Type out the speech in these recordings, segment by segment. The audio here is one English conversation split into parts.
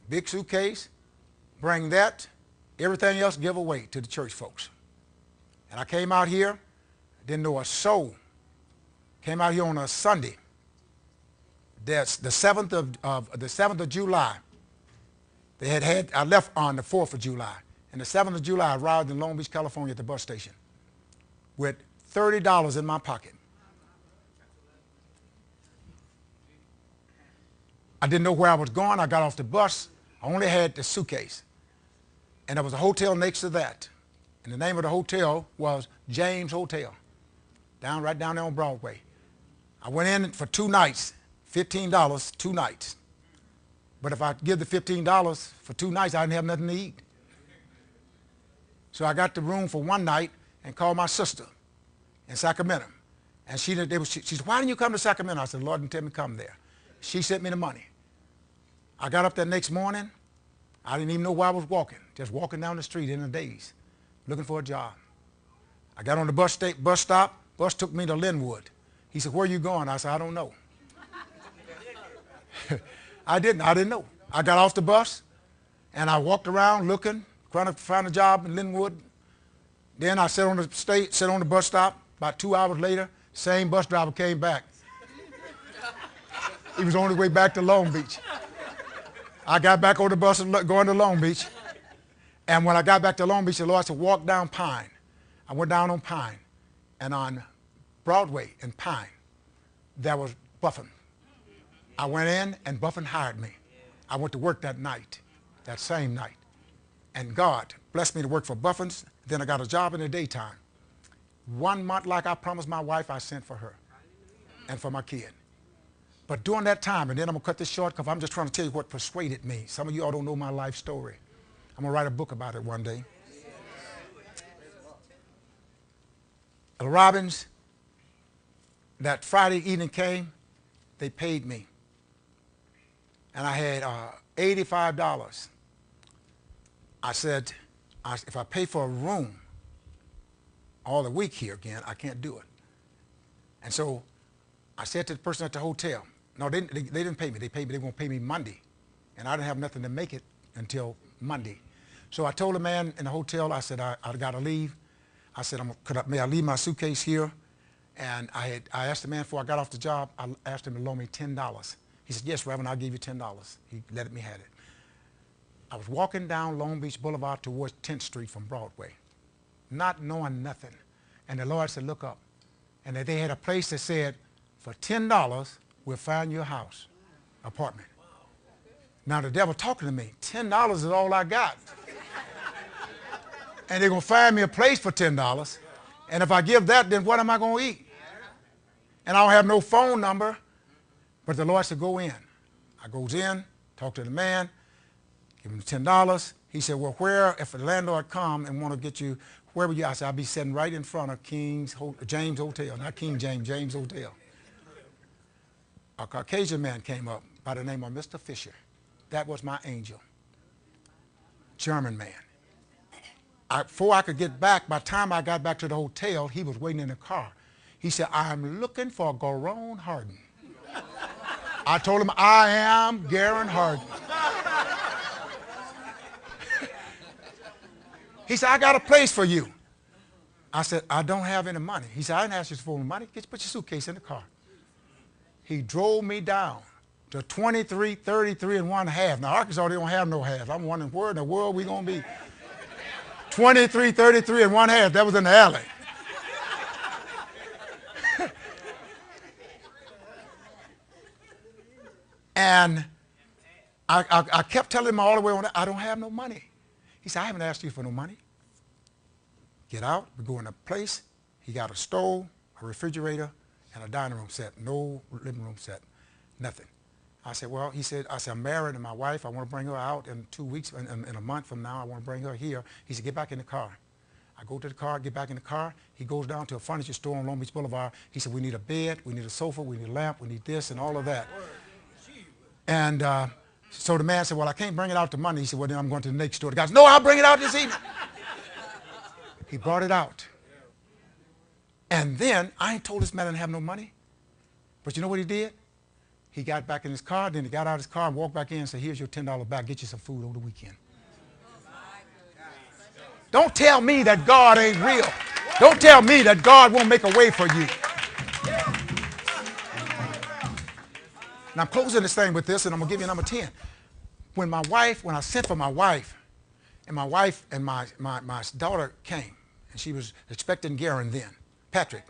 big suitcase, bring that, everything else give away to the church folks. And I came out here, didn't know a soul. Came out here on a Sunday. That's the 7th of July. I left on the 4th of July. And the 7th of July, I arrived in Long Beach, California at the bus station with $30 in my pocket. I didn't know where I was going. I got off the bus. I only had the suitcase. And there was a hotel next to that. And the name of the hotel was James Hotel, right down there on Broadway. I went in for 2 nights, $15, 2 nights. But if I give the $15 for 2 nights, I didn't have nothing to eat. So I got the room for 1 night and called my sister in Sacramento. And she said, why didn't you come to Sacramento? I said, the Lord didn't tell me to come there. She sent me the money. I got up that next morning. I didn't even know where I was walking, just walking down the street in a daze, looking for a job. I got on the bus stop. Bus took me to Linwood. He said, where are you going? I said, I don't know. I didn't know. I got off the bus, and I walked around looking, trying to find a job in Linwood. Then I sat on the bus stop. About 2 hours later, same bus driver came back. He was on his way back to Long Beach. I got back on the bus going to Long Beach. And when I got back to Long Beach, the Lord said, walk down Pine. I went down on Pine. And on Broadway and Pine, there was Buffin. I went in, and Buffin hired me. I went to work that night, that same night. And God blessed me to work for Buffin's. Then I got a job in the daytime. 1 month, like I promised my wife, I sent for her and for my kid. But during that time, and then I'm going to cut this short because I'm just trying to tell you what persuaded me. Some of you all don't know my life story. I'm going to write a book about it one day. The Robbins, that Friday evening came, they paid me. And I had $85. I said, if I pay for a room all the week here again, I can't do it. And so I said to the person at the hotel, no, they didn't pay me. They were going to pay me Monday. And I didn't have nothing to make it until Monday. So I told the man in the hotel, I said, I got to leave. I said, may I leave my suitcase here? And I asked the man before I got off the job, I asked him to loan me $10. He said, yes, Reverend, I'll give you $10. He let me have it. I was walking down Long Beach Boulevard towards 10th Street from Broadway, not knowing nothing. And the Lord said, look up. And they had a place that said, for $10, we'll find you a house, apartment. Now the devil talking to me, $10 is all I got. And they're going to find me a place for $10. And if I give that, then what am I going to eat? And I don't have no phone number. But the Lord said, go in. I goes in, talk to the man, give him $10. He said, well, if the landlord come and want to get you, where would you? I said, I'll be sitting right in front of James Hotel, not King James, James Hotel. A Caucasian man came up by the name of Mr. Fisher. That was my angel. German man. Before I could get back, by the time I got back to the hotel, he was waiting in the car. He said, I'm looking for Garon Harden. I told him, I am Garon Harden. He said, I got a place for you. I said, I don't have any money. He said, I didn't ask you for money. Put your suitcase in the car. He drove me down to 23, 33 and 1/2. Now, Arkansas, they don't have no half. I'm wondering where in the world we going to be. 23, 33 and 1/2. That was in the alley. And I kept telling him all the way on, I don't have no money. He said, I haven't asked you for no money. Get out. We go in a place. He got a stove, a refrigerator, and a dining room set. No living room set. Nothing. I said, well, I'm married and my wife, I want to bring her out in 2 weeks, in a month from now, I want to bring her here. He said, get back in the car. I go to the car, get back in the car. He goes down to a furniture store on Long Beach Boulevard. He said, we need a bed, we need a sofa, we need a lamp, we need this and all of that. And so the man said, well, I can't bring it out to Monday. He said, well, then I'm going to the next store. The guy said, no, I'll bring it out this evening. He brought it out. And then I ain't told this man I didn't have no money. But you know what he did? He got back in his car, then he got out of his car and walked back in and said, here's your $10 back, get you some food over the weekend. Don't tell me that God ain't real. Don't tell me that God won't make a way for you. Now I'm closing this thing with this, and I'm going to give you number 10. When I sent for my wife, and my daughter came, and she was expecting Garon then. Patrick.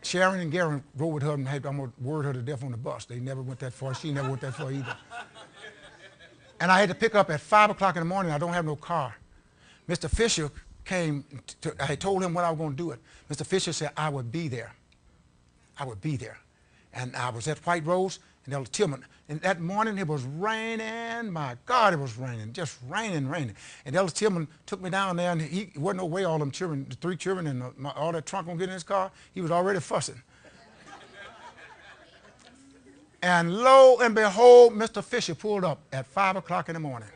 Sharon and Garon rode with her and had almost worried her to death on the bus. They never went that far. She never went that far either. And I had to pick up at 5 o'clock in the morning. I don't have no car. Mr. Fisher came. I had told him when I was going to do it. Mr. Fisher said, I would be there. I would be there. And I was at White Rose and Elder Tillman. And that morning it was raining. My God, it was raining. Just raining. And Elder Tillman took me down there, and he wasn't no way all them children, the 3 children and all that trunk gonna get in his car. He was already fussing. And lo and behold, Mr. Fisher pulled up at 5 o'clock in the morning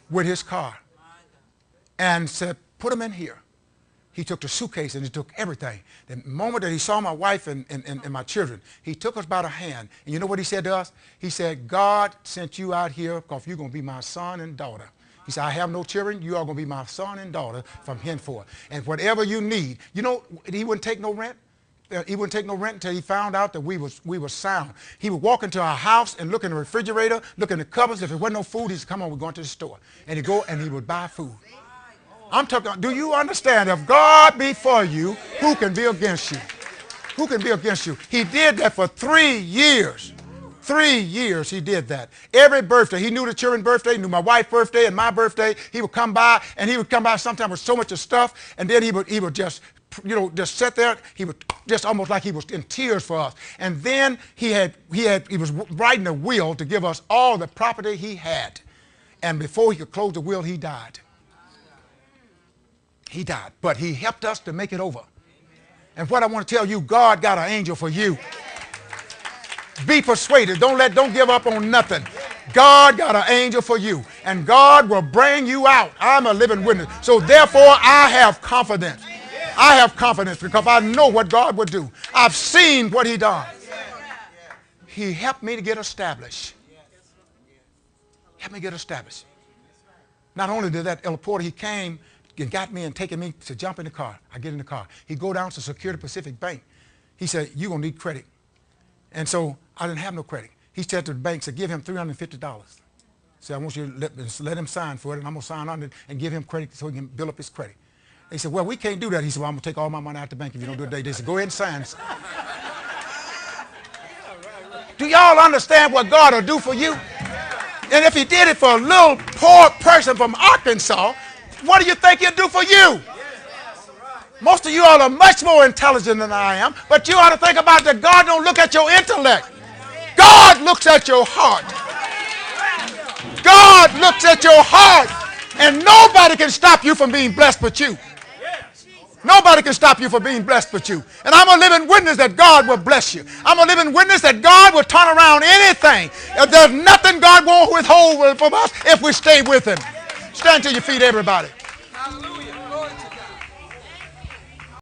with his car and said, put him in here. He took the suitcase and he took everything. The moment that he saw my wife and my children, he took us by the hand. And you know what he said to us? He said, God sent you out here because you're going to be my son and daughter. He said, I have no children. You are going to be my son and daughter from henceforth. And whatever you need, you know, he wouldn't take no rent. He wouldn't take no rent until he found out that we were sound. He would walk into our house and look in the refrigerator, look in the cupboards. If there wasn't no food, he'd say, come on, we're going to the store. And he'd go and he would buy food. I'm talking, do you understand? If God be for you, who can be against you? Who can be against you? He did that for 3 years. 3 years he did that. Every birthday, he knew the children's birthday, knew my wife's birthday and my birthday. He would come by, and he would come by sometimes with so much of stuff, and then he would just, you know, just sit there. He would just almost like he was in tears for us. And then he was writing a will to give us all the property he had. And before he could close the will, he died. He died, but he helped us to make it over. And what I want to tell you, God got an angel for you. Be persuaded. Don't give up on nothing. God got an angel for you, and God will bring you out. I'm a living witness. So therefore, I have confidence. I have confidence because I know what God would do. I've seen what he done. He helped me to get established. Helped me get established. Not only did that, Elder Porter, he came and got me and taken me to jump in the car. I get in the car. He go down to Security Pacific Bank. He said, you're going to need credit. And so I didn't have no credit. He said to the bank, said, give him $350. Said, I want you to let him sign for it, and I'm going to sign on it and give him credit so he can build up his credit. They said, well, we can't do that. He said, well, I'm going to take all my money out the bank if you don't do it today. They said, go ahead and sign. Do y'all understand what God will do for you? And if he did it for a little poor person from Arkansas, what do you think he'll do for you? Most of you all are much more intelligent than I am, but you ought to think about that God don't look at your intellect. God looks at your heart. God looks at your heart, and nobody can stop you from being blessed but you. Nobody can stop you from being blessed but you. And I'm a living witness that God will bless you. I'm a living witness that God will turn around anything. If there's nothing God won't withhold from us if we stay with him. Stand to your feet, everybody.